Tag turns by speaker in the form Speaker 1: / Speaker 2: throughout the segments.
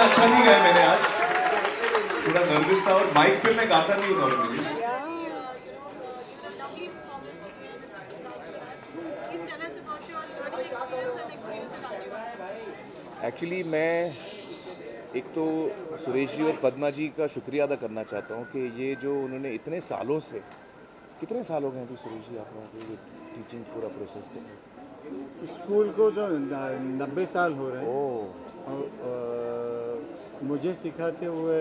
Speaker 1: अच्छा नहीं गाया मैंने आज, थोड़ा नर्वस था और माइक पे मैं गाता नहीं हूँ नॉर्मली।
Speaker 2: एक्चुअली मैं एक तो सुरेश जी और पद्मा जी का शुक्रिया अदा करना चाहता हूँ कि ये जो उन्होंने इतने सालों से, कितने साल हो गए अभी सुरेश जी आप लोगों को ये टीचिंग पूरा प्रोसेस करने?
Speaker 3: स्कूल को तो 90 साल हो रहे हैं।
Speaker 2: ओह,
Speaker 3: और मुझे सिखाते हुए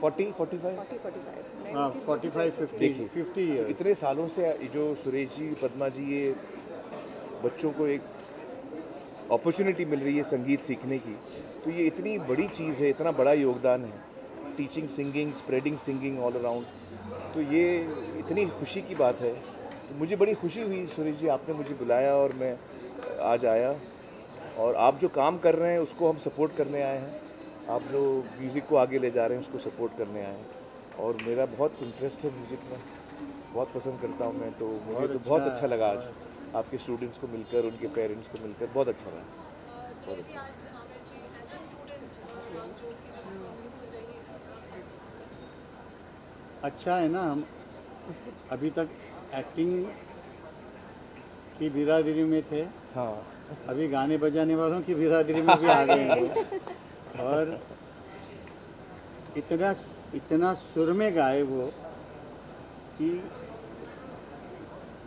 Speaker 2: 45
Speaker 3: हाँ 45
Speaker 2: देखिए
Speaker 3: 50 ईयर्स।
Speaker 2: इतने सालों से जो सुरेश जी पद्मा जी ये बच्चों को एक अपॉर्चुनिटी मिल रही है संगीत सीखने की, तो ये इतनी बड़ी चीज़ है, इतना बड़ा योगदान है teaching singing, spreading singing all around. तो ये इतनी खुशी की बात है। तो मुझे बड़ी खुशी हुई सुरेश जी आपने मुझे बुलाया और मैं आज आया, और आप जो काम कर रहे हैं उसको हम सपोर्ट करने आए हैं, आप जो म्यूज़िक को आगे ले जा रहे हैं उसको सपोर्ट करने आए हैं। और मेरा बहुत इंटरेस्ट है म्यूज़िक में, बहुत पसंद करता हूँ मैं, तो मुझे तो बहुत अच्छा लगा आज आपके स्टूडेंट्स को मिलकर, उनके पेरेंट्स को मिलकर, बहुत अच्छा लगा, बहुत अच्छा।
Speaker 3: अच्छा है ना, हम अभी तक एक्टिंग की बिरादरी में थे,
Speaker 2: हाँ,
Speaker 3: अभी गाने बजाने वालों की बिरादरी में भी आ गए हैं। और इतना इतना सुर में गाए वो कि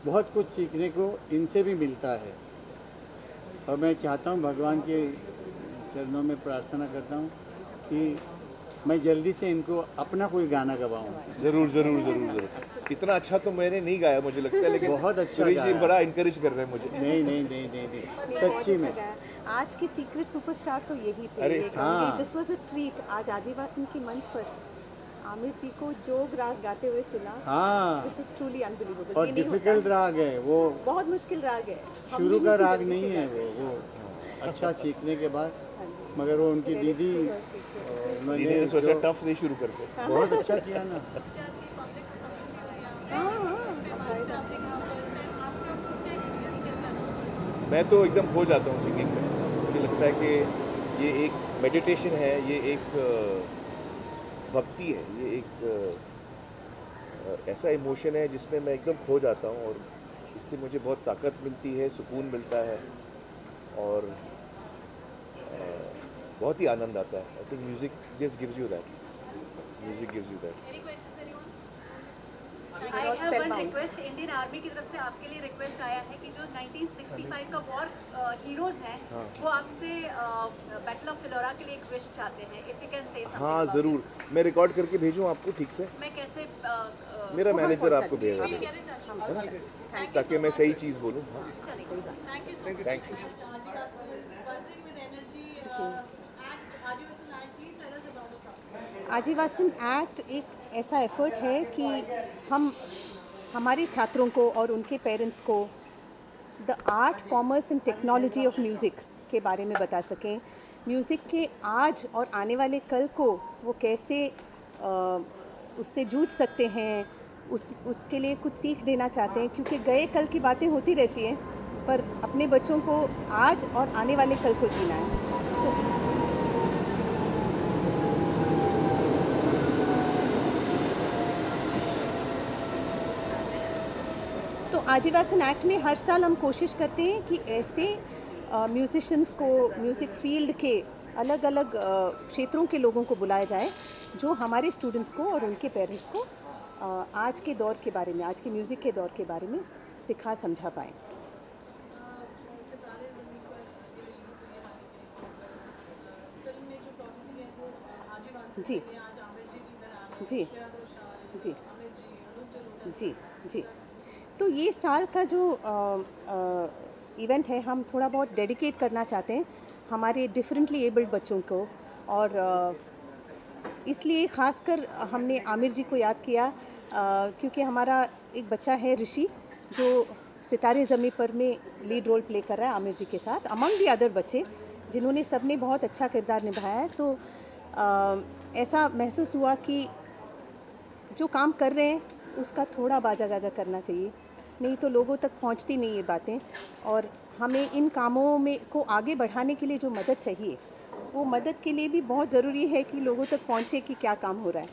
Speaker 3: बहुत कुछ सीखने को इनसे भी मिलता है। और मैं चाहता हूँ, भगवान के चरणों में प्रार्थना करता हूँ कि मैं जल्दी से इनको अपना कोई गाना गवाऊँ।
Speaker 2: ज़रूर ज़रूर ज़रूर ज़रूर। इतना अच्छा तो मैंने नहीं गाया मुझे लगता है, लेकिन
Speaker 3: बहुत अच्छा
Speaker 2: सुरेश जी
Speaker 3: गाया।
Speaker 2: बड़ा इनकरेज कर रहे हैं मुझे।
Speaker 3: नहीं नहीं नहीं नहीं नहीं, सच्ची में।
Speaker 4: आज के सीक्रेट सुपरस्टार तो यही थे।
Speaker 2: अरे,
Speaker 3: हाँ।
Speaker 4: This was a treat. आज आदिवासी की मंच पर आमिर जी को जोग राग गाते हुए सुना।
Speaker 3: हाँ,
Speaker 4: दिस इज ट्रूली अनबिलीवेबल।
Speaker 3: और डिफिकल्ट राग है वो,
Speaker 4: बहुत मुश्किल राग है।
Speaker 3: शुरू का राग नहीं है वो अच्छा सीखने के बाद। मगर वो उनकी दीदी
Speaker 2: दीदी
Speaker 3: मैंने
Speaker 2: ने सोचा
Speaker 3: जो
Speaker 2: टफ नहीं शुरू करते।
Speaker 3: बहुत अच्छा किया ना।
Speaker 2: मैं तो एकदम खो जाता हूँ सिंगिंग में। मुझे लगता है कि ये एक मेडिटेशन है, ये एक भक्ति है, ये एक ऐसा इमोशन है जिसमें मैं एकदम खो जाता हूँ, और इससे मुझे बहुत ताकत मिलती है, सुकून मिलता है, और बहुत ही आनंद आता है। I think music just gives you that, music gives you that.
Speaker 5: I have one request, Indian army की तरफ से आपके लिए रिक्वेस्ट आया है कि जो 1965 का वॉर हीरोज हैं, वो आपसे बैटल ऑफ फिलोरा के लिए एक विश चाहते हैं। If you can say something.
Speaker 2: हाँ ज़रूर, मैं रिकॉर्ड करके भेजूँ आपको ठीक से?
Speaker 5: मैं कैसे
Speaker 2: मेरा मैनेजर आपको भेजेगा, है ना, ताकि मैं सही चीज़ बोलूँ। हाँ,
Speaker 5: चलेगा। Thank you so much.
Speaker 2: Thank you.
Speaker 4: आजीवासन एक्ट एक ऐसा एफर्ट है कि हम हमारे छात्रों को और उनके पेरेंट्स को the art, commerce and technology of music के बारे में बता सकें। म्यूज़िक के आज और आने वाले कल को वो कैसे उससे जूझ सकते हैं, उसके लिए कुछ सीख देना चाहते हैं, क्योंकि गए कल की बातें होती रहती हैं, पर अपने बच्चों को आज और आने वाले कल को जीना है। तो आजीवासन एक्ट में हर साल हम कोशिश करते हैं कि ऐसे म्यूज़िशंस को, म्यूज़िक फील्ड के अलग अलग क्षेत्रों के लोगों को बुलाया जाए, जो हमारे स्टूडेंट्स को और उनके पेरेंट्स को आज के दौर के बारे में, आज के म्यूज़िक के दौर के बारे में सिखा समझा पाएँ। जी जी जी जी जी। तो ये साल का जो इवेंट है, हम थोड़ा बहुत डेडिकेट करना चाहते हैं हमारे डिफरेंटली एबल्ड बच्चों को, और इसलिए ख़ासकर हमने आमिर जी को याद किया, क्योंकि हमारा एक बच्चा है ऋषि, जो सितारे ज़मीं पर में लीड रोल प्ले कर रहा है आमिर जी के साथ, अमंग दी अदर बच्चे जिन्होंने सबने बहुत अच्छा किरदार निभाया है। तो ऐसा महसूस हुआ कि जो काम कर रहे हैं उसका थोड़ा बाजा गाजा करना चाहिए, नहीं तो लोगों तक पहुंचती नहीं ये बातें, और हमें इन कामों में को आगे बढ़ाने के लिए जो मदद चाहिए वो मदद के लिए भी बहुत ज़रूरी है कि लोगों तक पहुँचे कि क्या काम हो रहा है।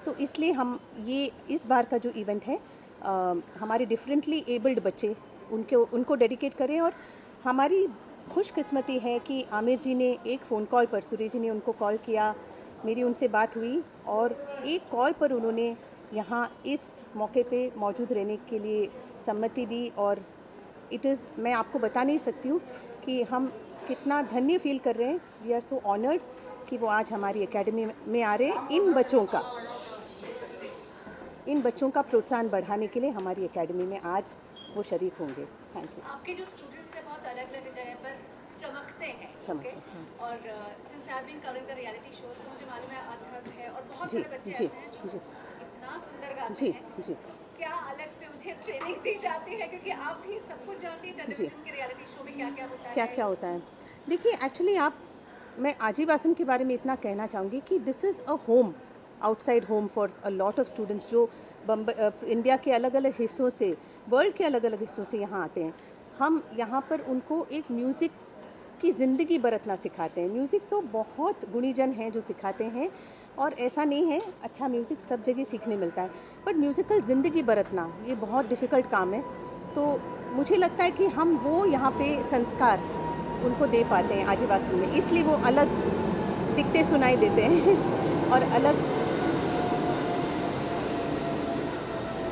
Speaker 4: तो इसलिए हम ये इस बार का जो इवेंट है हमारे डिफरेंटली एबल्ड बच्चे उनको डेडिकेट करें। और हमारी खुशकिस्मती है कि आमिर जी ने एक फ़ोन कॉल पर, सुरेश जी ने उनको कॉल किया, मेरी उनसे बात हुई और एक कॉल पर उन्होंने यहाँ इस मौके पे मौजूद रहने के लिए सम्मति दी। और मैं आपको बता नहीं सकती हूँ कि हम कितना धन्य फील कर रहे हैं। वी आर सो ऑनर्ड कि वो आज हमारी एकेडमी में आ रहे हैं। इन बच्चों का प्रोत्साहन बढ़ाने के लिए हमारी एकेडमी में आज वो शरीक होंगे। Thank you.
Speaker 5: आपके जो स्टूडेंट्स हैं बहुत अलग अलग जगह पर चमकते हैं,
Speaker 4: चमकते
Speaker 5: okay?
Speaker 4: हैं।
Speaker 5: और since I have been covering the reality shows तो मुझे मालूम है अथक है और बहुत
Speaker 4: जी,
Speaker 5: सारे बच्चे
Speaker 4: जी,
Speaker 5: ऐसे हैं जो
Speaker 4: जी।
Speaker 5: इतना सुंदर गाते
Speaker 4: जी,
Speaker 5: हैं।
Speaker 4: जी।
Speaker 5: तो क्या अलग से उन्हें ट्रेनिंग दी जाती है, क्योंकि आप भी सब कुछ जानती हैं टेलीविजन के रियलिटी शो में क्या क्या होता है?
Speaker 4: क्या क्या होता है? देखिए एक्चुअली मैं आजीवासन के बारे में इतना कहना चाहूँगी कि this is a home, outside home for a lot of students जो इंडिया के अलग अलग हिस्सों से, वर्ल्ड के अलग अलग हिस्सों से यहाँ आते हैं। हम यहाँ पर उनको एक म्यूज़िक की ज़िंदगी बरतना सिखाते हैं। म्यूज़िक तो बहुत गुणीजन हैं जो सिखाते हैं और ऐसा नहीं है, अच्छा म्यूज़िक सब जगह सीखने मिलता है, बट म्यूज़िकल ज़िंदगी बरतना ये बहुत डिफ़िकल्ट काम है। तो मुझे लगता है कि हम वो यहाँ पे संस्कार उनको दे पाते हैं आदिवासी में, इसलिए वो अलग दिखते सुनाई देते हैं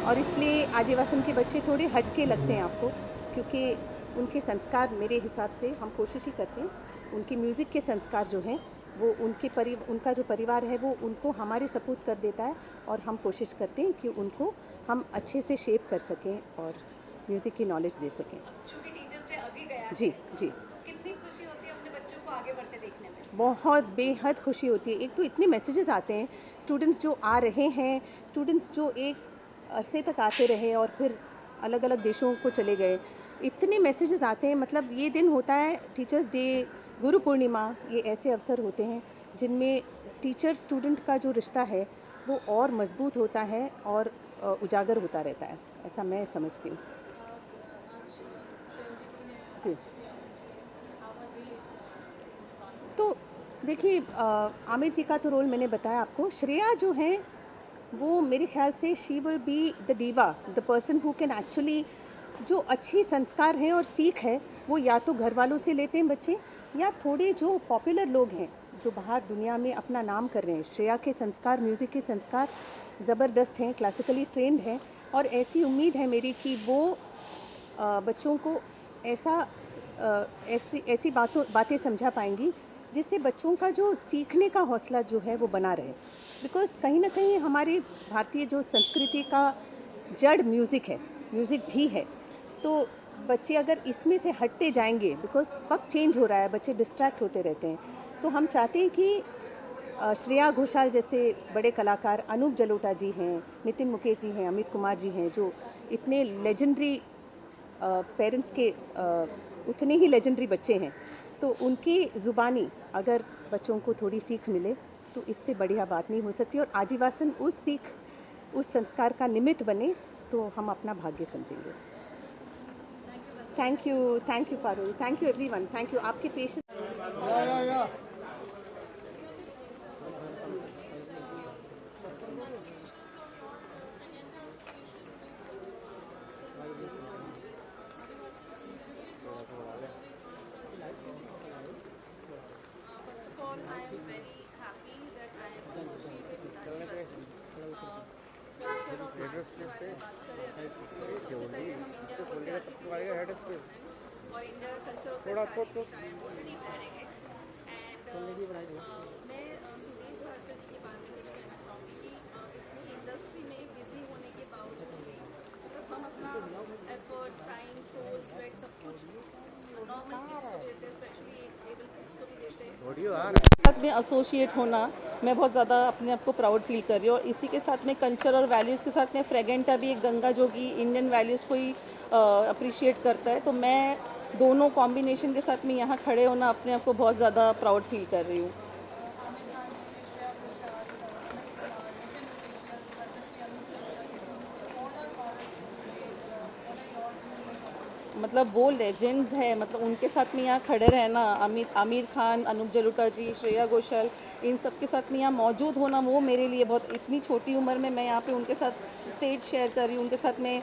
Speaker 4: और इसलिए आदिवासी के बच्चे थोड़े हटके लगते हैं आपको, क्योंकि उनके संस्कार मेरे हिसाब से हम कोशिश ही करते हैं उनकी म्यूज़िक के संस्कार जो हैं वो उनका जो परिवार है वो उनको हमारे सपूत कर देता है और हम कोशिश करते हैं कि उनको हम अच्छे से शेप कर सकें और म्यूज़िक की नॉलेज दे सकें।
Speaker 5: चूंकि टीचर्स डे अभी गया है,
Speaker 4: जी जी,
Speaker 5: तो कितनी खुशी होती है अपने बच्चों को आगे बढ़ते देखने में?
Speaker 4: बहुत बेहद खुशी होती है। एक तो इतने मैसेजेस आते हैं, स्टूडेंट्स जो आ रहे हैं, स्टूडेंट्स जो एक अरसे तक आते रहे और फिर अलग अलग देशों को चले गए, इतने मैसेजेस आते हैं। मतलब ये दिन होता है टीचर्स डे, गुरु पूर्णिमा, ये ऐसे अवसर होते हैं जिनमें टीचर स्टूडेंट का जो रिश्ता है वो और मजबूत होता है और उजागर होता रहता है, ऐसा मैं समझती हूँ। जी, तो देखिए आमिर जी का तो रोल मैंने बताया आपको। श्रेया जो है वो मेरे ख्याल से she will be the diva, the person who can actually, जो अच्छी संस्कार हैं और सीख है वो या तो घर वालों से लेते हैं बच्चे, या थोड़े जो पॉपुलर लोग हैं जो बाहर दुनिया में अपना नाम कर रहे हैं। श्रेया के संस्कार, म्यूज़िक के संस्कार ज़बरदस्त हैं, क्लासिकली ट्रेंड हैं और ऐसी उम्मीद है मेरी कि वो बच्चों को ऐसी बातें समझा पाएंगी जिससे बच्चों का जो सीखने का हौसला जो है वो बना रहे। बिकॉज़ कहीं ना कहीं हमारे भारतीय जो संस्कृति का जड़ म्यूज़िक है, म्यूज़िक भी है, तो बच्चे अगर इसमें से हटते जाएंगे, बिकॉज़ वक्त चेंज हो रहा है, बच्चे डिस्ट्रैक्ट होते रहते हैं, तो हम चाहते हैं कि श्रेया घोषाल जैसे बड़े कलाकार, अनूप जलोटा जी हैं, नितिन मुकेश जी हैं, अमित कुमार जी हैं, जो इतने लेजेंडरी पेरेंट्स के उतने ही लेजेंडरी बच्चे हैं, तो उनकी ज़ुबानी अगर बच्चों को थोड़ी सीख मिले तो इससे बढ़िया बात नहीं हो सकती। और आजीवासन उस संस्कार का निमित्त बने तो हम अपना भाग्य समझेंगे। Thank you Parul, thank you everyone, thank you आपके patience.
Speaker 6: I am very happy that I am associated with Adivasan. Culture और डांस के बारे में बात करें अगर तो सबसे पहले हम इंडिया बोलते हैं आदिवासी और इंडिया का कल्चर होता है साड़ी, शायद वो नहीं रहेंगे। एंड मैं सुरेश भारकर जी के बारे में कुछ कहना चाहूँगी कि इतनी इंडस्ट्री में बिजी होने के बावजूद भी मतलब हम अपना एफर्ट, टाइम, सोल, स्वेट सब कुछ नॉर्मल किड्स को भी देते हैं, स्पेशली एबल किड्स को भी देते हैं।
Speaker 7: साथ में एसोसिएट होना मैं बहुत ज़्यादा अपने आप को प्राउड फील कर रही हूँ और इसी के साथ में कल्चर और वैल्यूज़ के साथ में फ्रेगेंटा भी एक गंगा जो कि इंडियन वैल्यूज़ को ही अप्रिशिएट करता है, तो मैं दोनों कॉम्बिनेशन के साथ में यहाँ खड़े होना अपने आप को बहुत ज़्यादा प्राउड फील कर रही हूँ। मतलब वो लेजेंड्स है, मतलब उनके साथ में यहाँ खड़े रहना, आमिर खान, अनूप जलोटा जी, श्रेया घोषाल, इन सब के साथ में यहाँ मौजूद होना, वो मेरे लिए बहुत, इतनी छोटी उम्र में मैं यहाँ पे उनके साथ स्टेज शेयर कर रही हूँ, उनके साथ में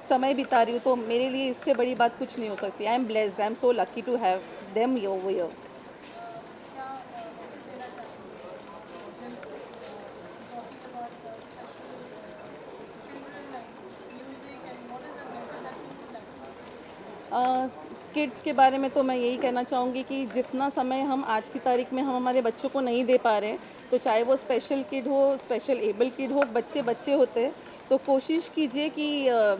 Speaker 7: समय बिता रही हूँ, तो मेरे लिए इससे बड़ी बात कुछ नहीं हो सकती। I am blessed, I am so lucky to have them over here. Kids के बारे में तो मैं यही कहना चाहूँगी कि जितना समय हम आज की तारीख में हम हमारे बच्चों को नहीं दे पा रहे, तो चाहे वो स्पेशल किड हो, स्पेशल एबल किड हो, बच्चे बच्चे होते हैं, तो कोशिश कीजिए कि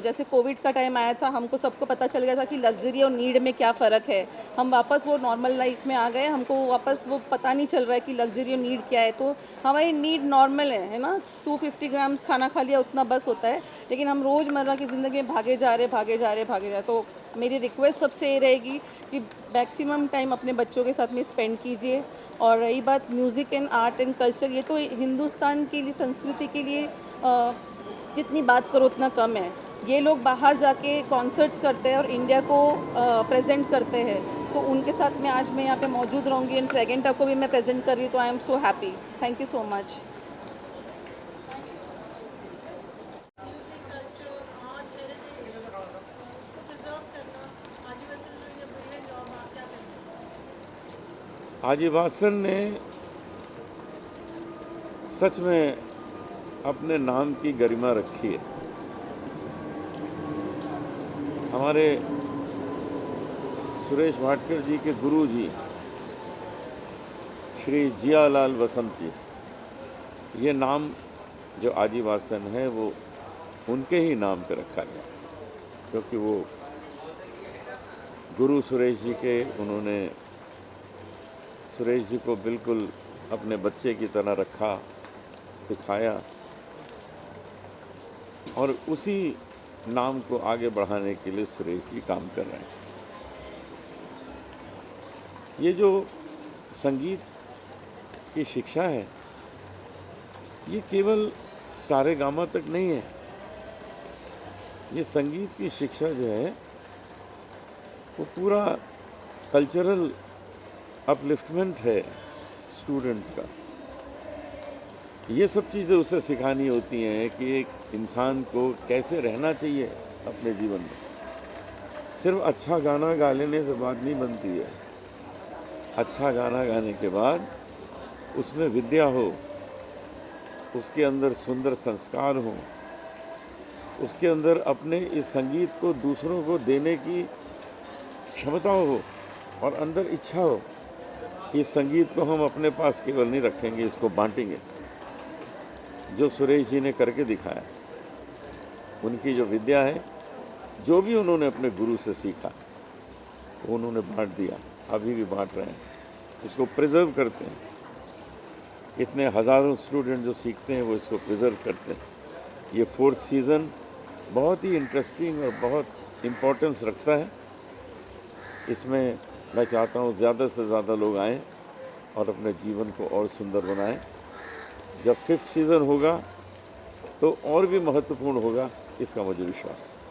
Speaker 7: जैसे कोविड का टाइम आया था, हमको सबको पता चल गया था कि लग्जरी और नीड में क्या फ़र्क है। हम वापस वो नॉर्मल लाइफ में आ गए, हमको वापस वो पता नहीं चल रहा है कि लग्जरी और नीड क्या है। तो हमारी नीड नॉर्मल है ना, 250 ग्राम्स खाना खा लिया उतना बस होता है, लेकिन हम रोज़मर्रा की ज़िंदगी में भागे जा रहे। तो मेरी रिक्वेस्ट सबसे ये रहेगी कि मैक्सिमम टाइम अपने बच्चों के साथ में स्पेंड कीजिए। और रही बात music and art and culture, ये तो हिंदुस्तान के लिए, संस्कृति के लिए जितनी बात करो उतना कम है। ये लोग बाहर जाके कॉन्सर्ट्स करते हैं और इंडिया को प्रेजेंट करते हैं, तो उनके साथ में आज मैं यहाँ पे मौजूद रहूँगी। एंड फ्रेगेंटा को भी मैं प्रेजेंट कर रही हूँ, तो I am so happy. Thank you so much.
Speaker 8: आदिवासन ने सच में अपने नाम की गरिमा रखी है। हमारे सुरेश भाटकर जी के गुरु जी श्री जियालाल वसंत जी, ये नाम जो आदिवासन है वो उनके ही नाम पे रखा गया, क्योंकि वो गुरु सुरेश जी के, उन्होंने सुरेश जी को बिल्कुल अपने बच्चे की तरह रखा, सिखाया, और उसी नाम को आगे बढ़ाने के लिए सुरेश जी काम कर रहे हैं। ये जो संगीत की शिक्षा है, ये केवल सारेगामा तक नहीं है। ये संगीत की शिक्षा जो है वो पूरा कल्चरल अपलिफ्टमेंट है स्टूडेंट का। ये सब चीज़ें उसे सिखानी होती हैं कि एक इंसान को कैसे रहना चाहिए अपने जीवन में। सिर्फ अच्छा गाना गा लेने से बात नहीं बनती है। अच्छा गाना गाने के बाद उसमें विद्या हो, उसके अंदर सुंदर संस्कार हो, उसके अंदर अपने इस संगीत को दूसरों को देने की क्षमता हो, और अंदर इच्छा हो कि इस संगीत को हम अपने पास केवल नहीं रखेंगे, इसको बांटेंगे। जो सुरेश जी ने करके दिखाया, उनकी जो विद्या है, जो भी उन्होंने अपने गुरु से सीखा, वो उन्होंने बांट दिया, अभी भी बांट रहे हैं, इसको प्रिजर्व करते हैं। इतने हज़ारों स्टूडेंट जो सीखते हैं वो इसको प्रिजर्व करते हैं। ये 4th सीज़न बहुत ही इंटरेस्टिंग और बहुत इम्पोर्टेंस रखता है। इसमें मैं चाहता हूँ ज़्यादा से ज़्यादा लोग आएँ और अपने जीवन को और सुंदर बनाएं। जब 5th सीज़न होगा तो और भी महत्वपूर्ण होगा, इसका मुझे विश्वास है।